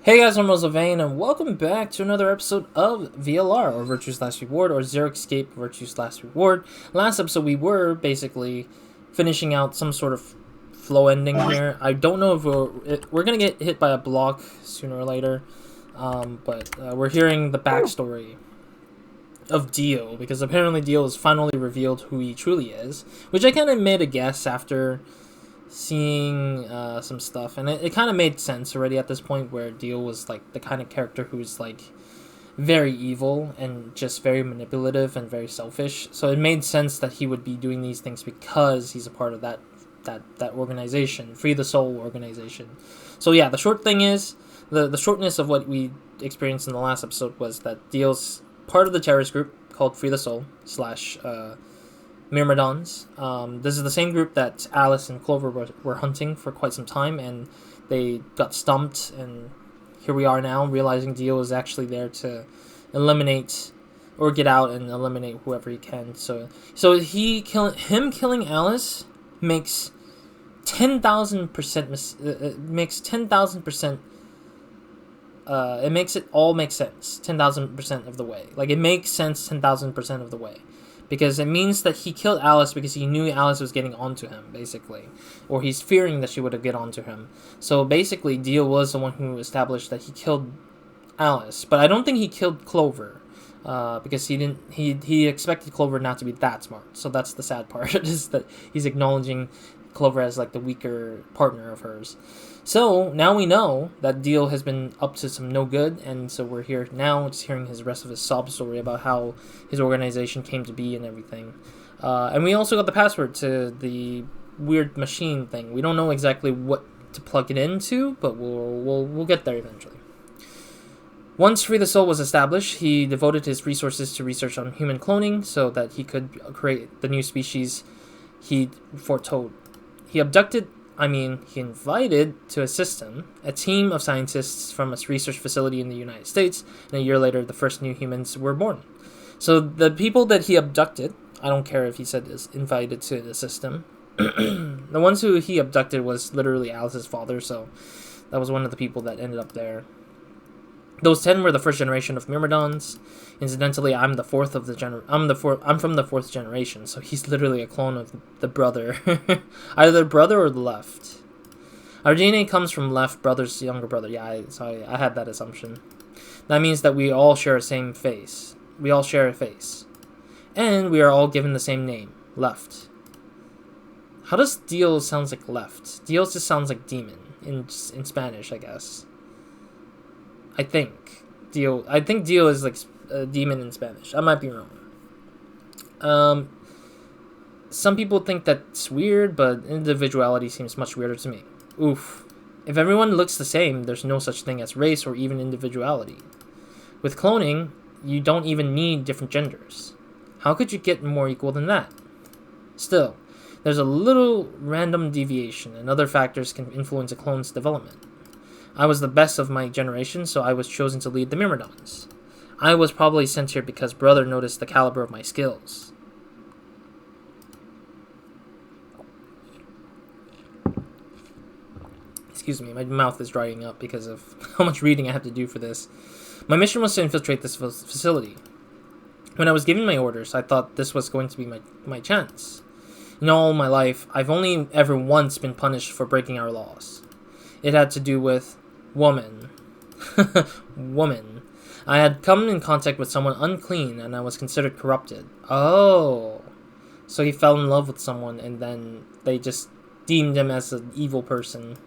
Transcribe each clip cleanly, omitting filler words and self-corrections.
Hey guys, I'm RozaldVane, and welcome back to another episode of VLR, or Virtue's Last Reward, or Zero Escape Virtue's Last Reward. Last episode we were basically finishing out some sort of flow ending here. I don't know if we're gonna get hit by a block sooner or later, but we're hearing the backstory of Dio, because apparently Dio has finally revealed who he truly is, which I kind of made a guess after seeing some stuff, and it kind of made sense already at this point, where Dio was like the kind of character who's like very evil and just very manipulative and very selfish. So it made sense that he would be doing these things because he's a part of that organization, Free the Soul organization. So yeah, the short thing is the shortness of what we experienced in the last episode was that Dio's part of the terrorist group called Free the Soul slash Myrmidons. This is the same group that Alice and Clover were hunting for quite some time, and they got stumped, and here we are now, realizing Dio is actually there to eliminate or get out and eliminate whoever he can. So him killing Alice makes 10,000% makes 10,000%. It makes it all make sense 10,000% of the way. Like, it makes sense 10,000% of the way. Because it means that he killed Alice because he knew Alice was getting onto him, basically. Or he's fearing that she would get onto him. So basically, Dio was the one who established that he killed Alice. But I don't think he killed Clover. Because he expected Clover not to be that smart. So that's the sad part, is that he's acknowledging Clover as like the weaker partner of hers. So now we know that Dio has been up to some no good, and so we're here now just hearing his rest of his sob story about how his organization came to be and everything. And we also got the password to the weird machine thing. We don't know exactly what to plug it into, but we'll get there eventually. Once Free the Soul was established, he devoted his resources to research on human cloning so that he could create the new species he foretold. He invited to assist him a team of scientists from a research facility in the United States, and a year later, the first new humans were born. So the people that he abducted, I don't care if he said is invited to assist him, the ones who he abducted was literally Alice's father, so that was one of the people that ended up there. Those 10 were the first generation of Myrmidons. Incidentally, I'm from the fourth generation, so he's literally a clone of the brother. Either the brother or the left. Our DNA comes from left brother's younger brother. Yeah, I had that assumption. That means that we all share the same face. We all share a face. And we are all given the same name, Left. How does Dio sounds like left? Dio just sounds like demon in Spanish, I guess. I think Dio is like a demon in Spanish. I might be wrong. Some people think that's weird, but individuality seems much weirder to me. Oof. If everyone looks the same, there's no such thing as race or even individuality. With cloning, you don't even need different genders. How could you get more equal than that? Still, there's a little random deviation, and other factors can influence a clone's development. I was the best of my generation, so I was chosen to lead the Myrmidons. I was probably sent here because Brother noticed the caliber of my skills. Excuse me, my mouth is drying up because of how much reading I have to do for this. My mission was to infiltrate this facility. When I was giving my orders, I thought this was going to be my chance. In all my life, I've only ever once been punished for breaking our laws. It had to do with woman. Woman. I had come in contact with someone unclean, and I was considered corrupted. Oh. So he fell in love with someone, and then they just deemed him as an evil person.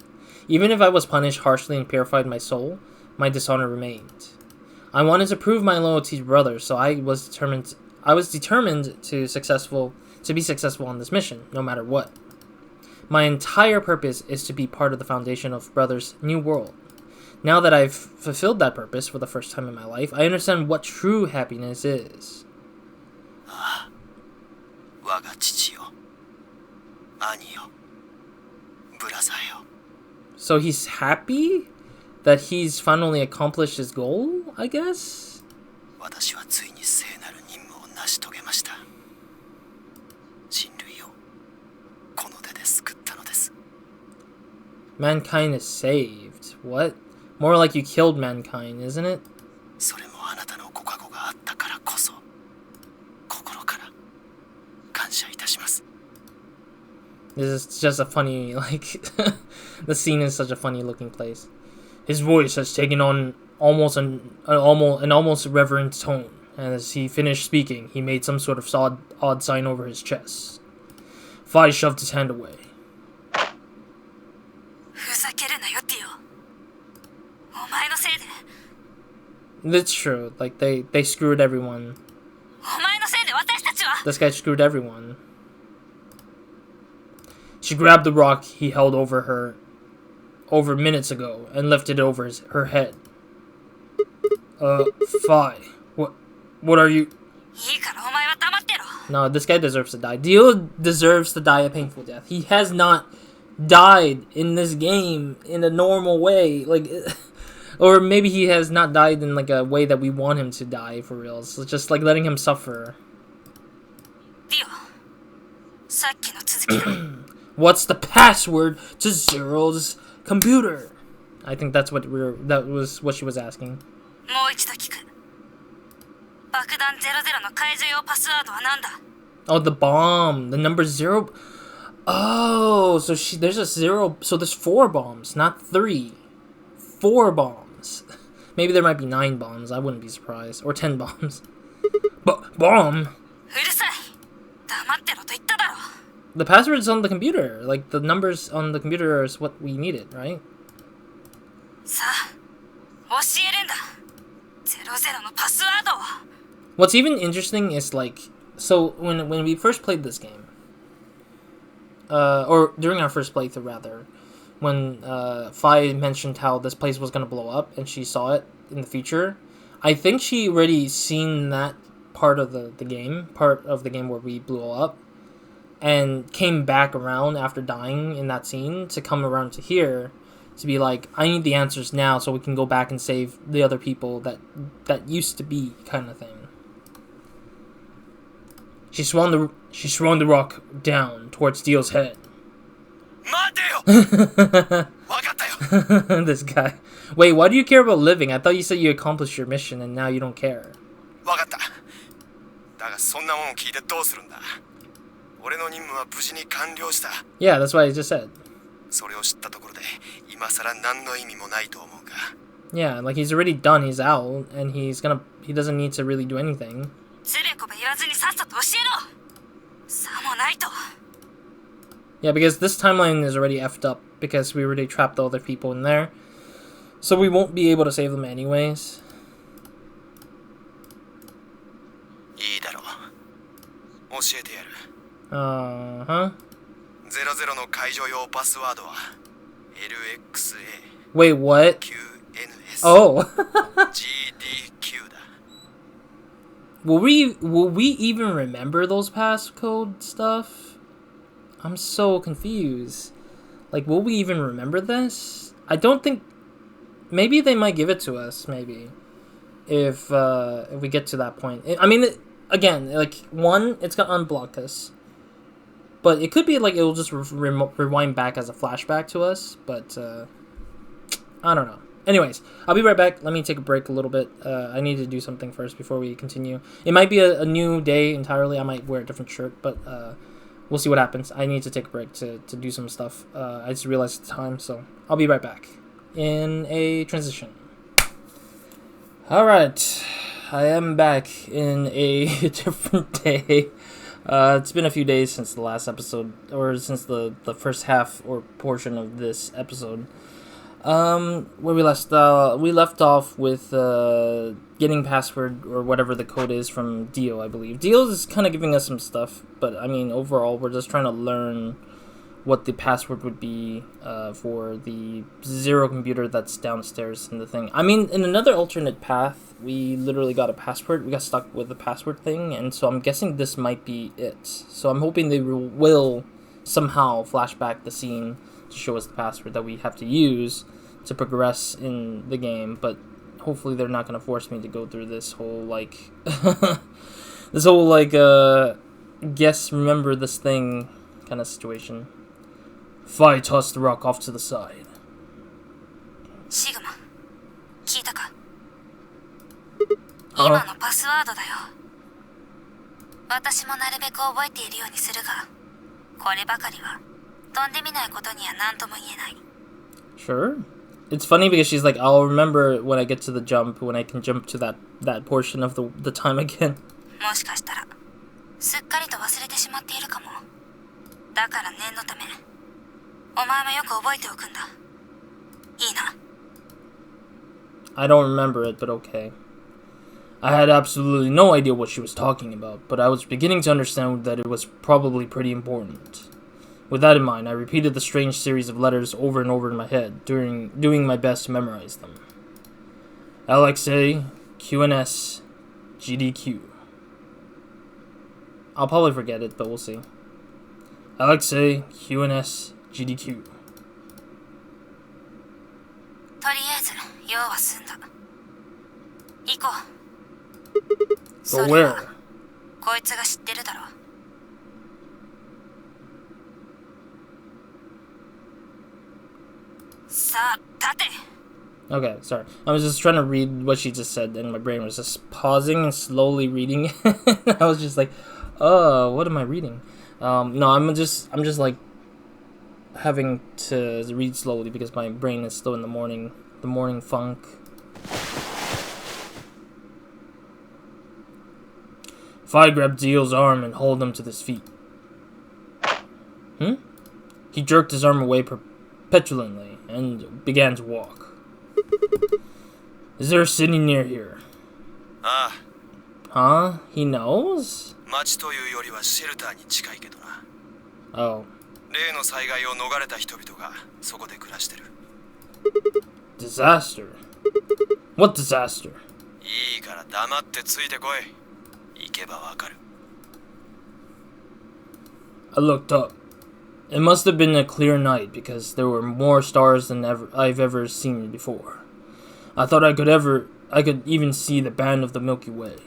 Even if I was punished harshly and purified my soul, my dishonor remained. I wanted to prove my loyalty to Brother, so I was determined to be successful on this mission, no matter what. My entire purpose is to be part of the foundation of Brother's new world. Now that I've fulfilled that purpose for the first time in my life, I understand what true happiness is. So he's happy that he's finally accomplished his goal, I guess? Mankind is saved. What? More like you killed mankind, isn't it? それもあなたのご加護があったからこそ、心から感謝いたします。 This is just a funny, like, the scene is such a funny looking place. His voice has taken on almost an almost reverent tone, and as he finished speaking, he made some sort of odd sign over his chest. Fai shoved his hand away. ふざけるなよ、ディオ。お前のせいで。 That's true. Like, they screwed everyone. お前のせいで私たちは。 This guy screwed everyone. She grabbed the rock he held over minutes ago and lifted it over her head. Fai, what are you? いいからお前は黙ってろ。 No, this guy deserves to die. Dio deserves to die a painful death. He has not died in this game in a normal way. Like, or maybe he has not died in like a way that we want him to die for real. So just like letting him suffer. ディオ、さっきの続きだ。What's the password to Zero's computer? I think that was what she was asking. もう一度聞く。爆弾00の解除用パスワードは何だ？ Oh, the bomb, the number 0. Oh, so there's a 0. So there's 4 bombs, not 3. 4 bombs. Maybe there might be 9 bombs. I wouldn't be surprised. Or 10 bombs. But bomb. うるさい。黙ってろと言っただろ。 The password is on the computer. Like, the numbers on the computer is what we needed, right? さあ、教えるんだ。00のパスワードを。 What's even interesting is, like, so when we first played this game, or during our first playthrough, rather, when Fai mentioned how this place was going to blow up and she saw it in the future, I think she already seen that part of the game where we blew up, and came back around after dying in that scene to come around to here to be like, I need the answers now so we can go back and save the other people that used to be, kind of thing. She swung the rock down towards Dio's head. This guy. Wait, why do you care about living? I thought you said you accomplished your mission and now you don't care. Yeah, that's what I just said. Yeah, like he's already done, he's out, and he doesn't need to really do anything. Yeah, because this timeline is already effed up because we already trapped the other people in there. So we won't be able to save them anyways. Uh-huh. Wait, what? Oh. Will we even remember those passcode stuff? I'm so confused. Like, will we even remember this? I don't think. Maybe they might give it to us. Maybe if we get to that point. I mean, again, like one, it's gonna unblock us, but it could be like it will just rewind back as a flashback to us. But I don't know. Anyways, I'll be right back. Let me take a break a little bit. I need to do something first before we continue. It might be a new day entirely. I might wear a different shirt, but we'll see what happens. I need to take a break to do some stuff. I just realized the time, so I'll be right back in a transition. Alright, I am back in a different day. It's been a few days since the last episode, or since the first half or portion of this episode. Where we left off with getting password or whatever the code is from Dio, I believe. Dio is kind of giving us some stuff, but I mean overall we're just trying to learn what the password would be for the Zero computer that's downstairs in the thing. I mean, in another alternate path, we literally got a password. We got stuck with the password thing, and so I'm guessing this might be it. So I'm hoping they will somehow flash back the scene to show us the password that we have to use to progress in the game, but hopefully they're not going to force me to go through this whole, like, guess, remember this thing kind of situation. Fai tossed the rock off to the side. Sigma, 今のパスワードだよ。私もなるべく覚えているようにするが、こればかりは飛んでみないことには何とも言えない。 Sure. It's funny because she's like, I'll remember when I get to the jump, when I can jump to that portion of the time again. もしかしたらすっかりと忘れてしまっているかも。だから念のためお前もよく覚えておくんだ。いいな。 I don't remember it, but okay. I had absolutely no idea what she was talking about, but I was beginning to understand that it was probably pretty important. With that in mind, I repeated the strange series of letters over and over in my head, doing my best to memorize them. LXA, QNS, GDQ. I'll probably forget it, but we'll see. LXA, QNS, GDQ. とりあえず用は済んだ。行こう。 So where? こいつが知ってるだろう。さあ、立て。 Okay, sorry. I was just trying to read what she just said, and my brain was just pausing and slowly reading it. I was just like, what am I reading? No, I'm just like having to read slowly because my brain is still in the morning funk. Fi grabbed Zeal's arm and hauled him to his feet. He jerked his arm away petulantly and began to walk. Is there a city near here? Ah. Huh? He knows? 町というよりはシェルターに近いけどな。 Oh. 例の災害を逃れた人々がそこで暮らしてる。 Disaster? What disaster? いいから黙ってついてこい。行けばわかる。 I looked up. It must have been a clear night because there were more stars than I've ever seen before. I thought I could even see the band of the Milky Way.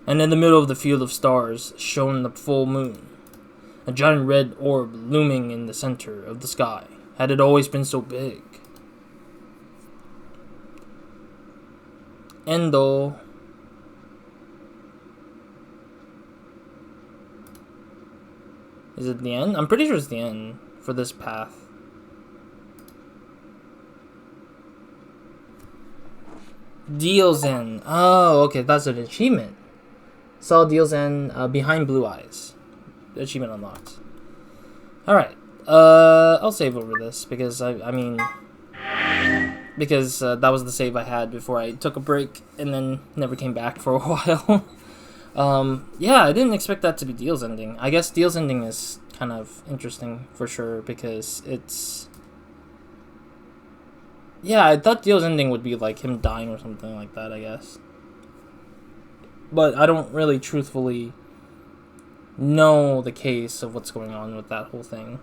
And in the middle of the field of stars shone the full moon, a giant red orb looming in the center of the sky. Had it always been so big? Endo. Is it the end? I'm pretty sure it's the end for this path. Deal's End. Oh, okay, that's an achievement. Saw Deal's End behind blue eyes. Achievement unlocked. Alright. I'll save over this because I mean because that was the save I had before I took a break and then never came back for a while. Yeah, I didn't expect that to be Deal's ending. I guess Deal's ending is kind of interesting for sure because it's... Yeah, I thought Deal's ending would be like him dying or something like that, I guess. But I don't really truthfully know the case of what's going on with that whole thing.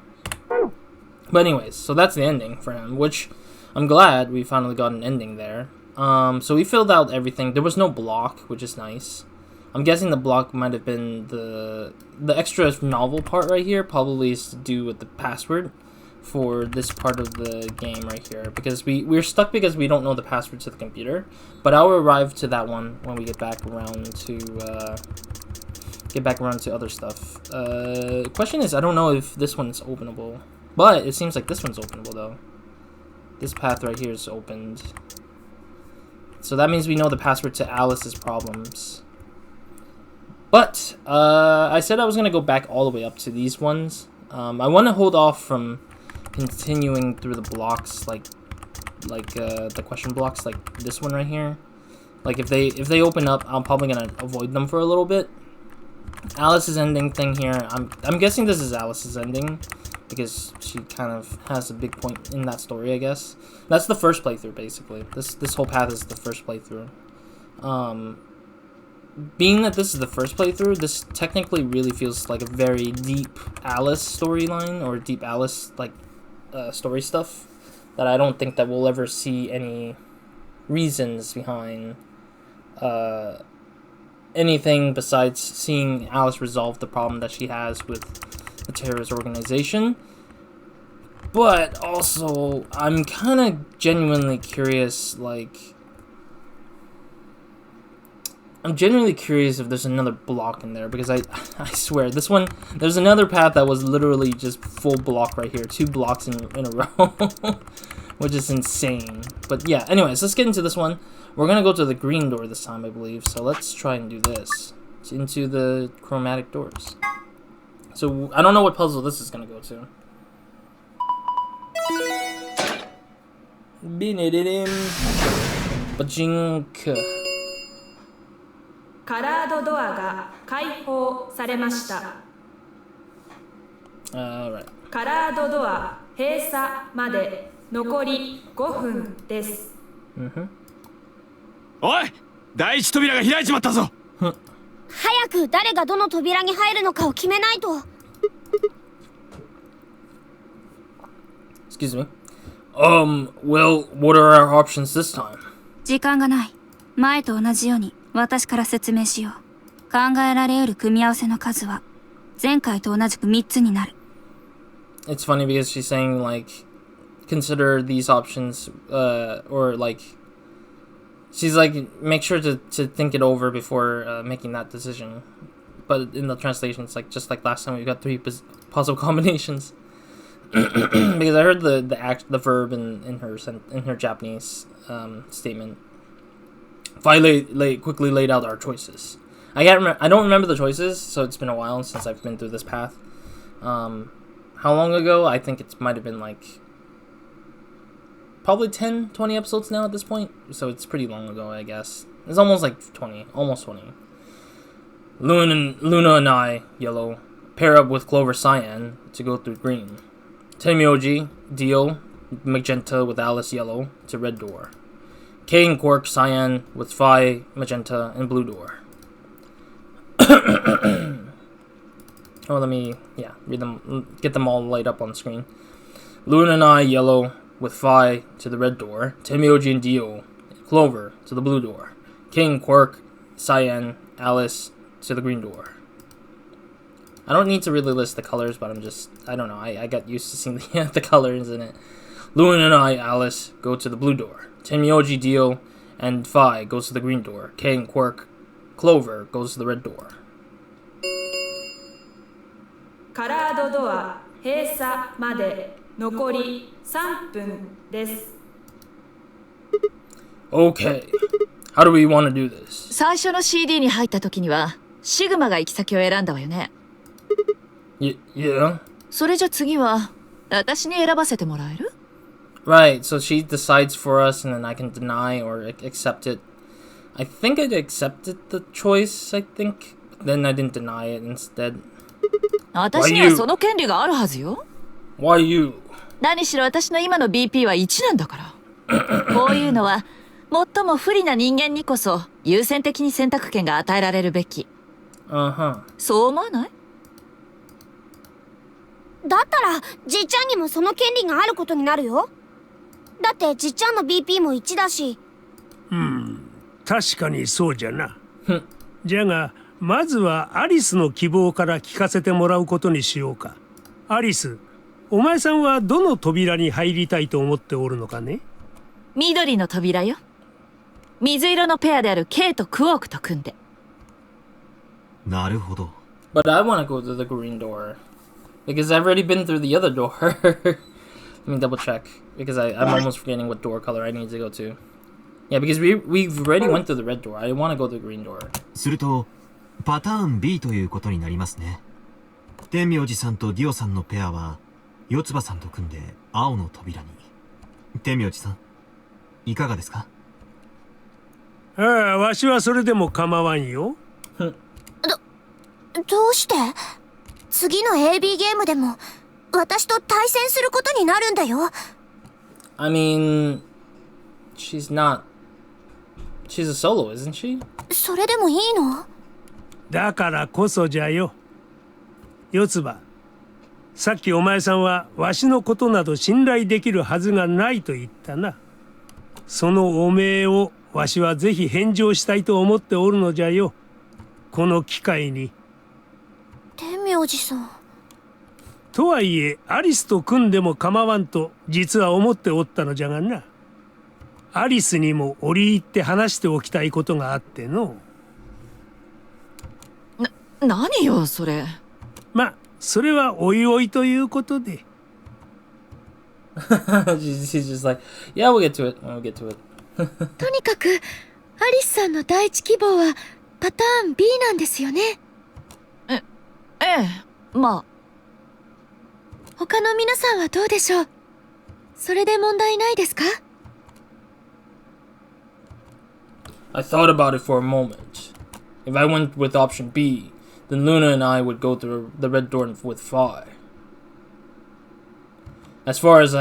But anyways, so that's the ending for him, which I'm glad we finally got an ending there. So we filled out everything. There was no block, which is nice. I'm guessing the block might have been the extra novel part right here. Probably is to do with the password for this part of the game right here, because we're stuck because we don't know the password to the computer. But I'll arrive to that one when we get back around to other stuff. Question is, I don't know if this one's openable, but it seems like this one's openable though. This path right here is opened, so that means we know the password to Alice's problems. But I said I was gonna go back all the way up to these ones. I want to hold off from continuing through the blocks, like the question blocks, like this one right here. Like if they open up, I'm probably gonna avoid them for a little bit. Alice's ending thing here, I'm guessing this is Alice's ending because she kind of has a big point in that story, I guess. That's the first playthrough basically. This whole path is the first playthrough. Being that this is the first playthrough, this technically really feels like a very deep Alice storyline, or deep Alice like story stuff that I don't think that we'll ever see any reasons behind anything besides seeing Alice resolve the problem that she has with the terrorist organization. But also, I'm kind of genuinely curious, like, I'm genuinely curious if there's another block in there, because I swear this one, there's another path that was literally just full block right here, 2 blocks in a row, which is insane. But yeah, anyways, let's get into this one. We're gonna go to the green door this time, I believe. So let's try and do this. It's into the chromatic doors. So I don't know what puzzle this is gonna go to. Bajinka. カラードドアが開放されました。Alright. カラードドア閉鎖まで残り5分です。おい、第一扉が開いちまったぞ。早く誰がどの扉に入るのかを決めないと。Excuse me. Well, what are our options this time? 時間がない。前と同じように私から説明しよう。考えられ得る組み合わせの数は前回と同じく3つになる。It's funny because she's saying, like, consider these options, or, like, she's like, make sure to think it over before making that decision. But in the translation, it's like, just like last time, we got 3 possible combinations. Because I heard the verb in her Japanese statement. Quickly laid out our choices. I don't remember the choices, so it's been a while since I've been through this path. How long ago? I think it might have been like probably 10, 20 episodes now at this point. So it's pretty long ago, I guess. It's almost like 20, almost 20. Luna and I, yellow, pair up with Clover cyan to go through green. Tenmyoji, Dio, magenta with Alice, yellow, to red door. Kay and Quark, cyan with Phi, magenta, and blue door. Oh, let me, read them, get them all light up on screen. Luna and I, yellow, with Phi to the red door. Tenmyoji and Dio, Clover, to the blue door. King, Quark, cyan, Alice, to the green door. I don't need to really list the colors, but I don't know, I got used to seeing the colors in it. Luna and I, Alice, go to the blue door. Tenmyoji, Dio, and Phi goes to the green door. King, Quark, Clover goes to the red door. カラードドア閉鎖まで残り3分です。Okay, how do we want to do this? 最初の CD に入った時にはシグマが行き先を選んだわよね。Yeah. それじゃ次は私に選ばせてもらえる？ Right, so she decides for us and then I can deny or accept it. I think I accepted the choice, I think. Then I didn't deny it instead. 私にはその権利があるはずよ。Why you? 何しろ私の今の BP は1なんだから。こういうのは最も不利な人間にこそ優先的に選択権が与えられるべき。そう思わない？だったらじっちゃんにもその権利があることになるよ。だってじっちゃんの BP も1だし。確かにそうじゃな。じゃがまずはアリスの希望から聞かせてもらうことにしようか。アリス、お前さんはどの扉に入りたいと思っておるのかね？緑の扉よ。水色のペアである K とクオークと組んで。なるほど。But I want to go to the green door. Because I've already been through the other door. Let me double check. Because I'm almost forgetting what door color I need to go to. Yeah, because we've already went through the red door. I want to go to the green door. すると、パターン B ということになりますね。天明寺さんとディオさんのペアは、四つ葉さんと組んで青の扉に。天明寺さん、いかがですか？ああ、わしはそれでも構わんよ。どうして？次の AB ゲームでも私と対戦することになるんだよ。I mean, she's a solo, isn't she? それでもいいの？だからこそじゃよ。四つ葉、さっきお前さんはわしのことなど信頼できるはずがないと言ったな。その汚名をわしはぜひ返上したいと思っておるのじゃよ。この機会に。天明寺さん。とはいえアリスと組んでも構わんと実は思っておったのじゃがな。アリスにも折り入って話しておきたいことがあっての。何よそれ。まあそれはおいおいということで。She's just like, yeah, we'll get to it. We'll get to it. とにかくアリスさんの第一希望はパターン B なんですよね。ええ、まあ。他の皆さんはどうでしょう。それで問題ないですか？ I thought about it for a moment. If I went with option B, then Luna and I would go through the red door with Phi. As far as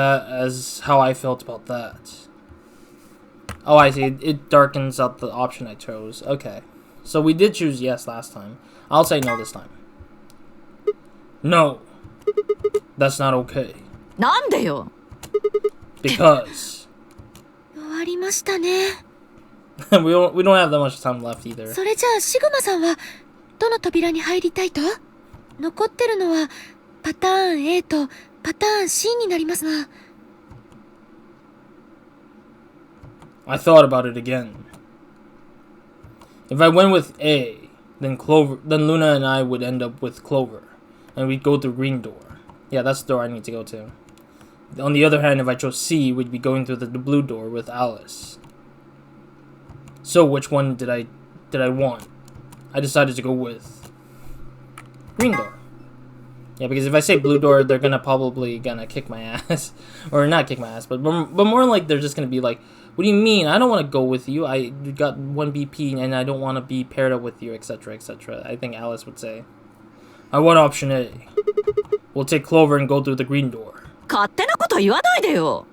how I felt about that. Oh, I see. It darkens out the option I chose. Okay. So we did choose yes last time. I'll say no this time. No. That's not okay. なんでよ。Because 終わりましたね。we don't have that much time left either. それじゃあシグマさんはどの扉に入りたいと？残ってるのはパターン A とパターン C になりますが。I thought about it again. If I went with A, then Luna and I would end up with Clover, and we'd go through green door. Yeah, that's the door I need to go to. On the other hand, if I chose C, we'd be going through the blue door with Alice. So which one did I want? I decided to go with green door. Yeah, because if I say blue door, they're probably gonna kick my ass, or not kick my ass, but more like they're just gonna be like, "What do you mean? I don't want to go with you. I got 1 BP and I don't want to be paired up with you, etc., etc." I think Alice would say. I want option A. We'll take Clover and go through the green door. 勝手なこと言わないでよ。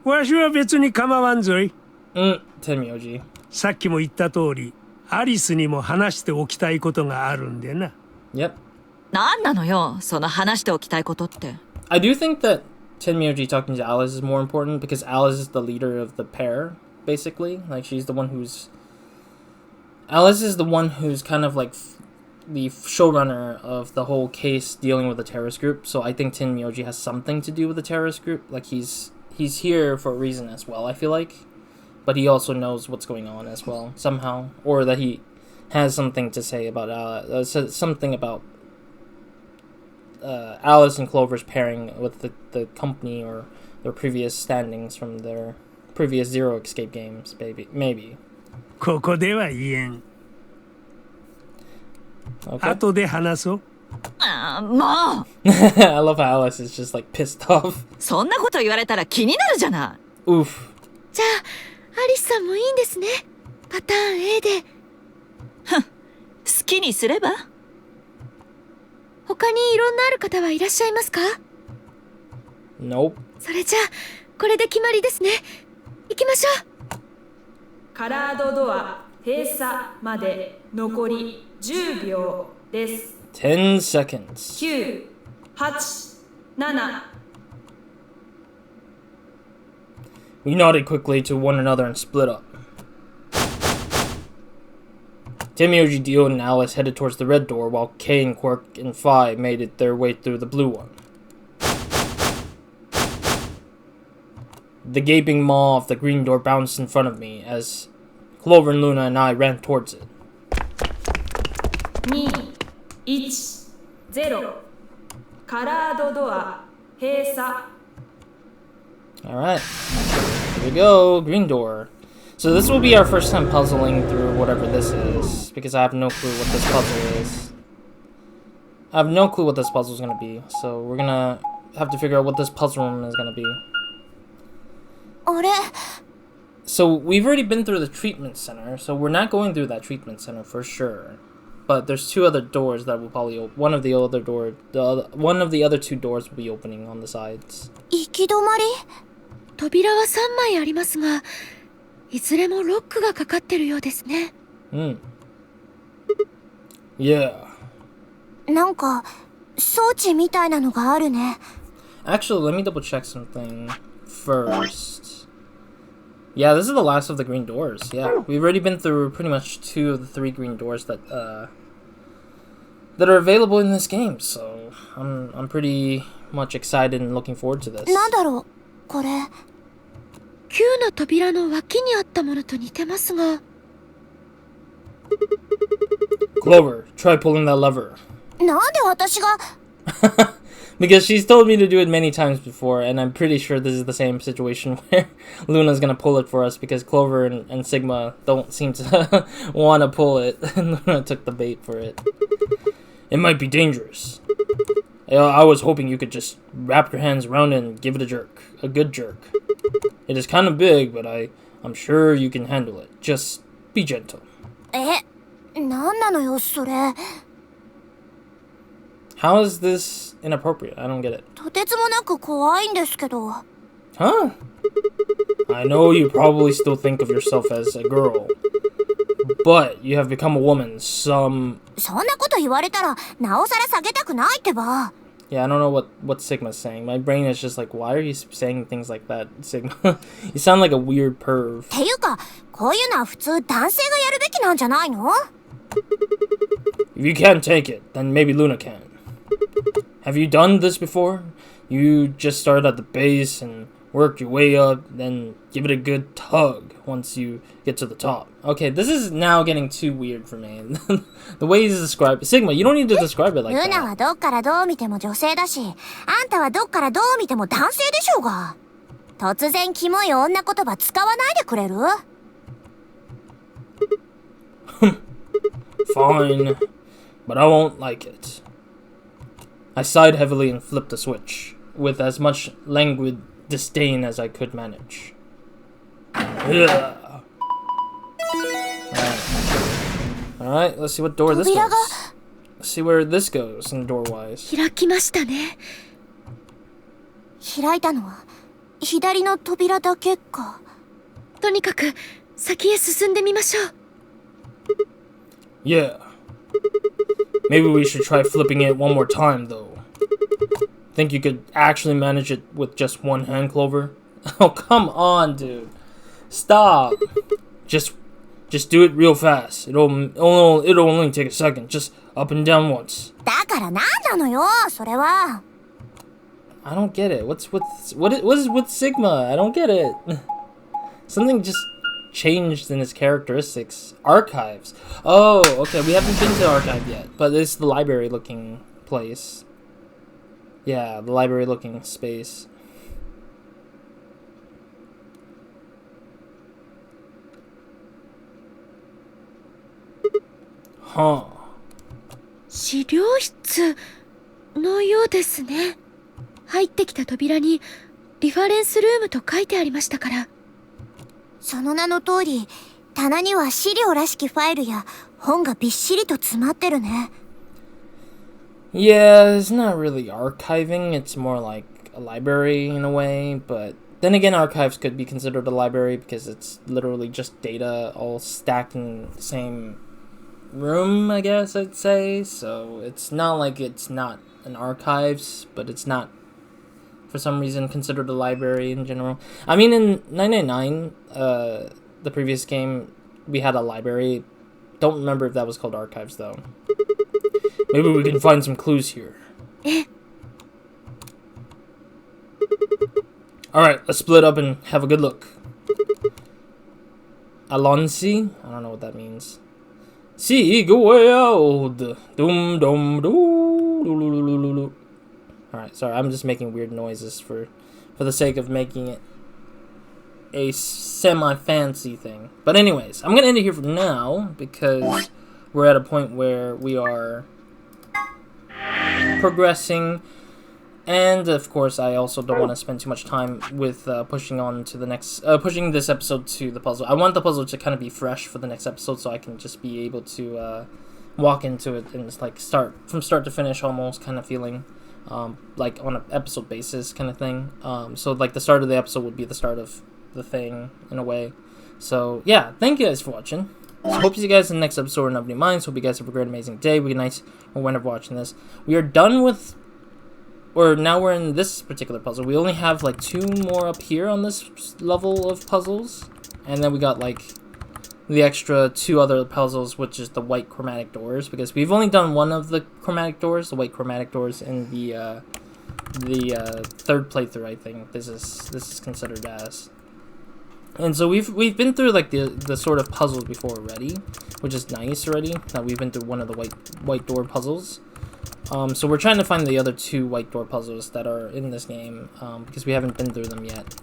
わしは別に構わんぞい。Tenmyoji. さっきも言った通り、アリスにも話しておきたいことがあるんでな。Yep. なんなのよ、その話しておきたいことって。I do think that Tenmyoji talking to Alice is more important because Alice is the leader of the pair, basically. Like, she's the one who's... Alice is the one who's kind of like the showrunner of the whole case dealing with the terrorist group. So I think Tenmyoji has something to do with the terrorist group. Like, he's here for a reason as well, I feel like. But he also knows what's going on as well, somehow. Or that he has something to say about something about Alice and Clover's pairing with the company or their previous standings from their previous Zero Escape games, maybe. ここでは言えん。Okay. 後で話そう。ああ、もう。I love how Alice is just like pissed off. そんなこと言われたら気になるじゃない。Oof. じゃあアリスさんもいいんですね。パターン A で。ふん、好きにすれば。他にいろんなある方はいらっしゃいますか？ Nope. それじゃあこれで決まりですね。行きましょう。カラードドア閉鎖まで残り10秒です。10 seconds. 9、8、7。We nodded quickly to one another and split up. Tenmyoji, Dio, and Alice headed towards the red door, while Kay, Quark, and Phi made their way through the blue one. The gaping maw of the green door bounced in front of me as Clover and Luna and I ran towards it. 2、1、0。カラードドア閉鎖。Alright. Here we go, green door. So this will be our first time puzzling through whatever this is, because I have no clue what this puzzle is. I have no clue what this puzzle is going to be, so we're going to have to figure out what this puzzle room is going to be. あれ？ So we've already been through the treatment center, so we're not going through that treatment center for sure. But there's 2 other doors that will probably open. One of the other 2 doors will be opening on the sides. 行き止まり？扉は3枚ありますが、いずれもロックがかかってるようですね。Yeah. なんか装置みたいなのがあるね。Actually, let me double check something first. Yeah, this is the last of the green doors. Yeah, we've already been through pretty much 2 of the 3 green doors that are available in this game. So I'm pretty much excited and looking forward to this. なんだろうこれ。旧の扉の脇にあったものと似てますが。Clover, try pulling that lever. なんで私が Because she's told me to do it many times before, and I'm pretty sure this is the same situation where Luna's gonna pull it for us because Clover and Sigma don't seem to want to pull it, and Luna took the bait for it. It might be dangerous. I was hoping you could just wrap your hands around it and give it a jerk. A good jerk. It is kind of big, but I'm sure you can handle it. Just be gentle. なんなのよそれ How is this inappropriate? I don't get it. とてつもなく怖いんですけど Huh? I know you probably still think of yourself as a girl, but you have become a woman. そんなこと言われたらなおさら下げたくないってば Yeah, I don't know what Sigma's saying. My brain is just like, why are you saying things like that, Sigma? You sound like a weird perv. っていうかこういうのは普通男性がやるべきなんじゃないの If you can't take it, then maybe Luna can. Have you done this before? You just start at the base and work your way up, then give it a good tug once you get to the top. Okay, this is now getting too weird for me. The way he's described Sigma, you don't need to describe it like ルナは that. どっからどう見ても女性だしあんたはどっからどう見ても男性でしょうが突然キモい女言葉使わないでくれる Fine, but I won't like it. I sighed heavily and flipped the switch, with as much languid disdain as I could manage. Ugh. Alright, let's see what door this goes. Let's see where this goes in door-wise. 開きましたね。開いたのは左の扉だけかとにかく先へ進んでみましょう。Yeah. Maybe we should try flipping it one more time, though. Think you could actually manage it with just one hand, Clover? Oh, come on, dude. Stop. Just do it real fast. It'll only take a second. Just up and down once. だからなんなのよそれは I don't get it. What is with Sigma? I don't get it. Something just changed in his characteristics. Archives. Oh, okay. We haven't been to the archive yet, but it's the library-looking place. Yeah, the library-looking space. Huh. 資料室のようですね。入ってきた扉にリファレンスルームと書いてありましたから。その名の通り棚には資料らしきファイルや本がびっしりと詰まってるね Yeah, it's not really archiving. It's more like a library in a way, but then again, archives could be considered a library because it's literally just data all stacked in the same room, I guess I'd say. So it's not like it's not an archives, but it's not for some reason considered a library in general. I mean, in 999, the previous game, we had a library. Don't remember if that was called archives though. Maybe we can find some clues here. Alright, let's split up and have a good look. Alonsi? I don't know what that means. See, go out. Dum dum doo. Alright, sorry, I'm just making weird noises for the sake of making it a semi-fancy thing. But anyways, I'm gonna end it here for now because we're at a point where we are progressing, and of course I also don't want to spend too much time with pushing on to the next pushing this episode to the puzzle. I want the puzzle to kind of be fresh for the next episode so I can just be able to walk into it and just like start from start to finish almost kind of feeling like on an episode basis kind of thing. So like the start of the episode would be the start of the thing in a way. So yeah, thank you guys for watching. So hope to see you guys in the next episode of Nobody Minds. Hope you guys have a great, amazing day, week, night, or whenever watching this. We are done with, or now we're in this particular puzzle. We only have like 2 more up here on this level of puzzles, and then we got like the extra 2 other puzzles, which is the white chromatic doors, because we've only done one of the chromatic doors, the white chromatic doors, in the 3rd playthrough. I think this is considered as. And so we've been through like the sort of puzzles before already, which is nice already. That we've been through one of the white door puzzles. So we're trying to find the other 2 white door puzzles that are in this game, because we haven't been through them yet.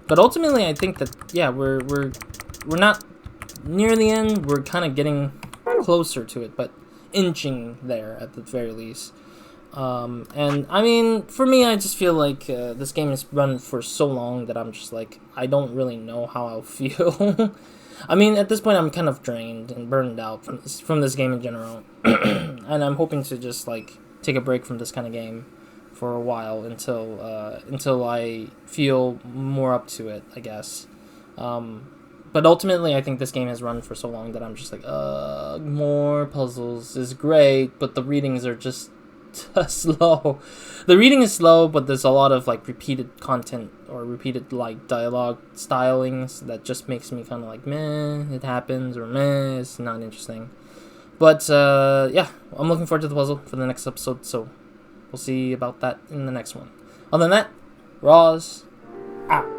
But ultimately, I think that yeah, we're not near the end. We're kind of getting closer to it, but inching there at the very least. And I mean, for me, I just feel like this game has run for so long that I'm just like, I don't really know how I'll feel. I mean, at this point, I'm kind of drained and burned out from this game in general. And I'm hoping to just, like, take a break from this kind of game for a while until I feel more up to it, I guess. But ultimately, I think this game has run for so long that I'm just like, more puzzles is great, but the readings are just slow. The reading is slow, but there's a lot of like repeated content or repeated like dialogue stylings that just makes me kind of like, meh, it happens, or meh, it's not interesting. But yeah, I'm looking forward to the puzzle for the next episode, so we'll see about that in the next one. Other than that, Roz out.